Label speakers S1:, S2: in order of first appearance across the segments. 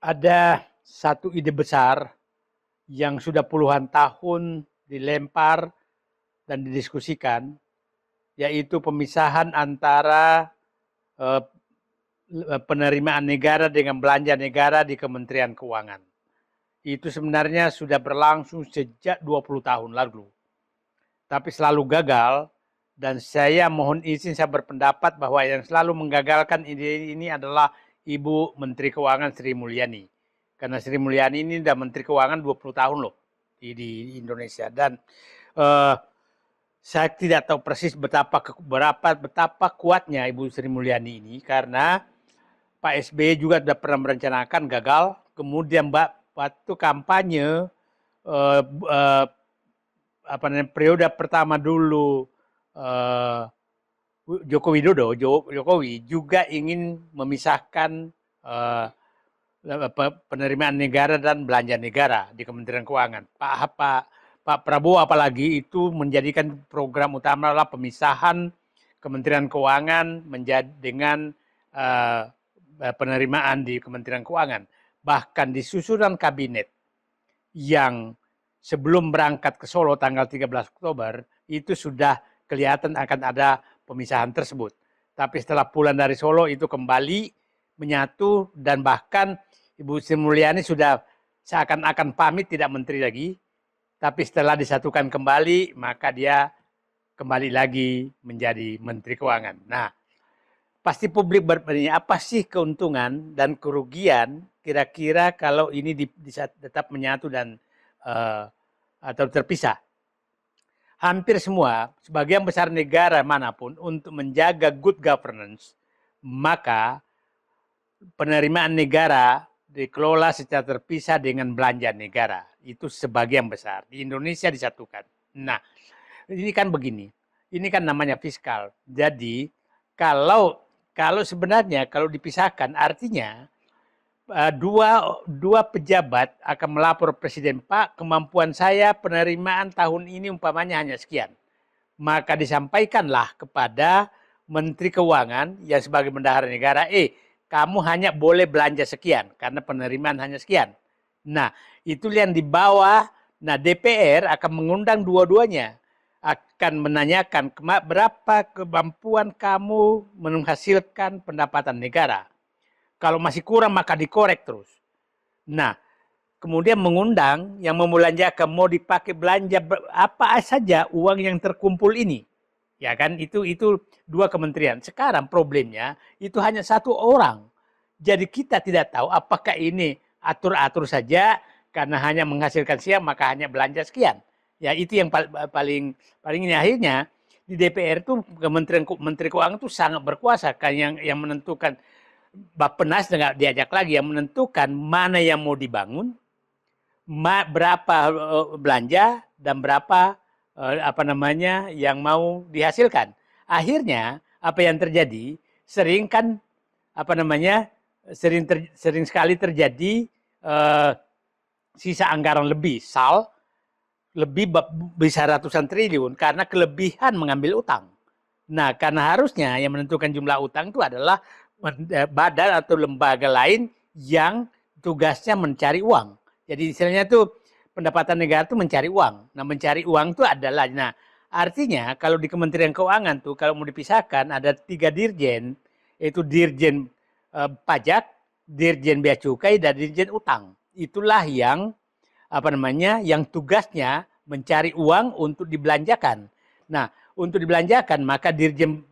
S1: Ada satu ide besar yang sudah puluhan tahun dilempar dan didiskusikan, yaitu pemisahan antara eh, penerimaan negara dengan belanja negara di Kementerian Keuangan. Itu sebenarnya sudah berlangsung sejak 20 tahun lalu, tapi selalu gagal. Dan saya mohon izin, saya berpendapat bahwa yang selalu menggagalkan ide ini adalah Ibu Menteri Keuangan Sri Mulyani. Karena Sri Mulyani ini sudah Menteri Keuangan 20 tahun loh di Indonesia. Dan uh, saya tidak tahu persis betapa kuatnya Ibu Sri Mulyani ini, karena Pak SBY juga sudah pernah merencanakan, gagal. Kemudian waktu kampanye uh, uh, periode pertama dulu Jokowi juga ingin memisahkan penerimaan negara dan belanja negara di Kementerian Keuangan. Pak Prabowo apalagi itu menjadikan program utama adalah pemisahan Kementerian Keuangan dengan penerimaan di Kementerian Keuangan. Bahkan di susunan kabinet yang sebelum berangkat ke Solo tanggal 13 Oktober itu sudah kelihatan akan ada pemisahan tersebut. Tapi setelah pulang dari Solo itu kembali menyatu, dan bahkan Ibu Sri Mulyani sudah seakan-akan pamit tidak menteri lagi. Tapi setelah disatukan kembali, maka dia kembali lagi menjadi Menteri Keuangan. Nah, pasti publik bertanya, apa sih keuntungan dan kerugian kira-kira kalau ini tetap menyatu dan atau terpisah? Hampir semua, sebagian besar negara manapun untuk menjaga good governance, maka penerimaan negara dikelola secara terpisah dengan belanja negara. Itu sebagian besar. Di Indonesia disatukan. Nah, ini kan begini. Ini kan namanya fiskal. Jadi, kalau sebenarnya kalau dipisahkan, artinya dua pejabat akan melapor Presiden, Pak, kemampuan saya penerimaan tahun ini umpamanya hanya sekian. Maka disampaikanlah kepada Menteri Keuangan yang sebagai bendahara negara, kamu hanya boleh belanja sekian karena penerimaan hanya sekian. Nah, itu yang di bawah. Nah, DPR akan mengundang dua-duanya, akan menanyakan berapa kemampuan kamu menghasilkan pendapatan negara. Kalau masih kurang maka dikorek terus. Nah, kemudian mengundang yang membelanjakan, mau dipakai belanja apa saja uang yang terkumpul ini. Ya kan, itu dua kementerian. Sekarang problemnya itu hanya satu orang. Jadi kita tidak tahu apakah ini atur-atur saja karena hanya menghasilkan sekian maka hanya belanja sekian. Ya, itu yang paling ini. Akhirnya di DPR itu Menteri Keuangan itu sangat berkuasa, kan yang menentukan. Bappenas nggak diajak lagi, yang menentukan mana yang mau dibangun, berapa belanja, dan berapa yang mau dihasilkan. Akhirnya apa yang terjadi, sering sekali terjadi sisa anggaran lebih, bisa ratusan triliun karena kelebihan mengambil utang. Nah, karena harusnya yang menentukan jumlah utang itu adalah badan atau lembaga lain yang tugasnya mencari uang. Jadi istilahnya itu pendapatan negara itu mencari uang. Nah, mencari uang itu adalah, nah artinya kalau di Kementerian Keuangan tuh kalau mau dipisahkan ada 3 dirjen, yaitu dirjen pajak, dirjen bea cukai, dan dirjen utang. Itulah yang yang tugasnya mencari uang untuk dibelanjakan. Nah, untuk dibelanjakan maka dirjen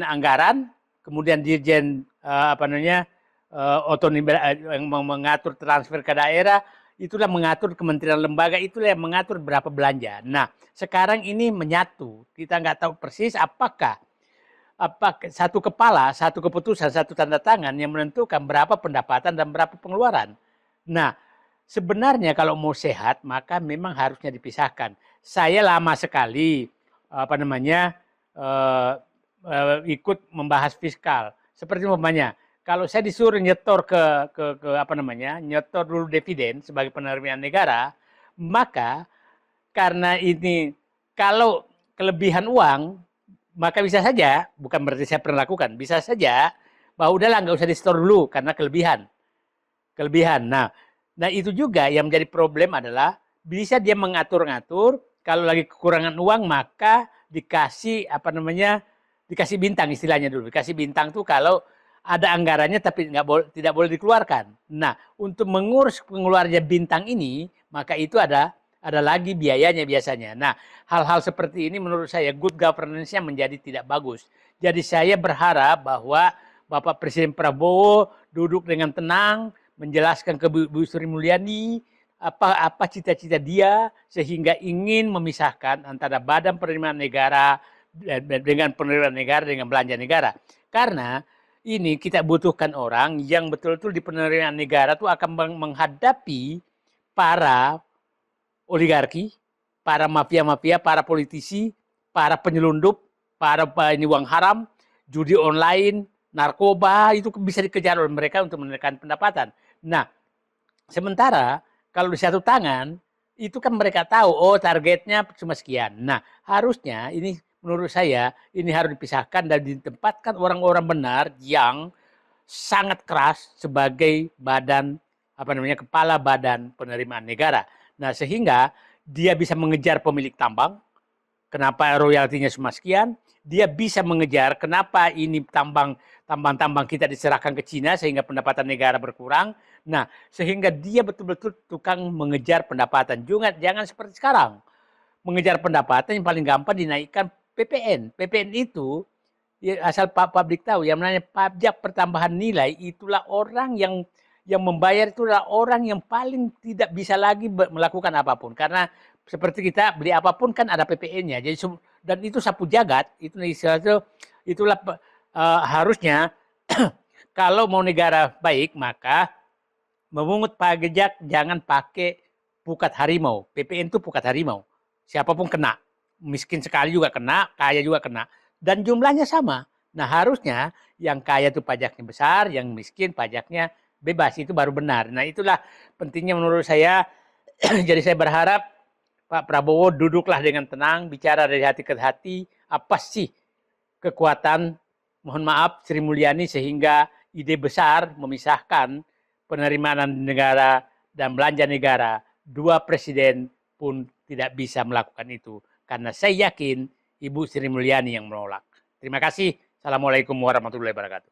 S1: anggaran, kemudian dirjen otonomi yang mengatur transfer ke daerah, itulah mengatur kementerian lembaga, itulah yang mengatur berapa belanja. Nah, sekarang ini menyatu. Kita nggak tahu persis apakah satu kepala, satu keputusan, satu tanda tangan yang menentukan berapa pendapatan dan berapa pengeluaran. Nah, sebenarnya kalau mau sehat maka memang harusnya dipisahkan. Saya lama sekali ikut membahas fiskal. Seperti umpamanya, kalau saya disuruh nyetor nyetor dulu dividen sebagai penerimaan negara, maka karena ini kalau kelebihan uang, maka bisa saja, bukan berarti saya pernah lakukan, bisa saja bahwa udahlah nggak usah di-store dulu karena kelebihan. Nah itu juga yang menjadi problem adalah bisa dia mengatur-ngatur kalau lagi kekurangan uang maka dikasih dikasih bintang istilahnya dulu. Dikasih bintang tuh kalau ada anggarannya tapi tidak boleh dikeluarkan. Nah, untuk mengurus pengeluarannya bintang ini, maka itu ada lagi biayanya biasanya. Nah, hal-hal seperti ini menurut saya good governance-nya menjadi tidak bagus. Jadi saya berharap bahwa Bapak Presiden Prabowo duduk dengan tenang, menjelaskan ke Bu Sri Mulyani apa cita-cita dia sehingga ingin memisahkan antara badan penerimaan negara dengan penerimaan negara dengan belanja negara. Karena ini kita butuhkan orang yang betul-betul di penerimaan negara itu akan menghadapi para oligarki, para mafia-mafia, para politisi, para penyelundup, para ini uang haram, judi online, narkoba, itu bisa dikejar oleh mereka untuk menekan pendapatan. Nah, sementara kalau di satu tangan, itu kan mereka tahu, oh targetnya cuma sekian. Nah, harusnya ini menurut saya ini harus dipisahkan dan ditempatkan orang-orang benar yang sangat keras sebagai kepala badan penerimaan negara. Nah, sehingga dia bisa mengejar pemilik tambang, kenapa royaltinya cuma sekian, dia bisa mengejar kenapa ini tambang kita diserahkan ke Cina sehingga pendapatan negara berkurang. Nah, sehingga dia betul-betul tukang mengejar pendapatan. Jangan seperti sekarang. Mengejar pendapatan yang paling gampang dinaikkan PPN. PPN itu ya, asal publik tahu yang namanya pajak pertambahan nilai itulah orang yang membayar itulah orang yang paling tidak bisa lagi melakukan apapun karena seperti kita beli apapun kan ada PPN-nya. Jadi dan itu sapu jagat, itulah harusnya kalau mau negara baik maka memungut pajak jangan pakai pukat harimau. PPN itu pukat harimau. Siapapun kena. Miskin sekali juga kena, kaya juga kena. Dan jumlahnya sama. Nah harusnya yang kaya itu pajaknya besar, yang miskin pajaknya bebas. Itu baru benar. Nah itulah pentingnya menurut saya. Jadi saya berharap Pak Prabowo duduklah dengan tenang, bicara dari hati ke hati. Apa sih kekuatan, mohon maaf, Sri Mulyani sehingga ide besar memisahkan penerimaan negara dan belanja negara. Dua presiden pun tidak bisa melakukan itu. Karena saya yakin Ibu Sri Mulyani yang menolak. Terima kasih. Assalamualaikum warahmatullahi wabarakatuh.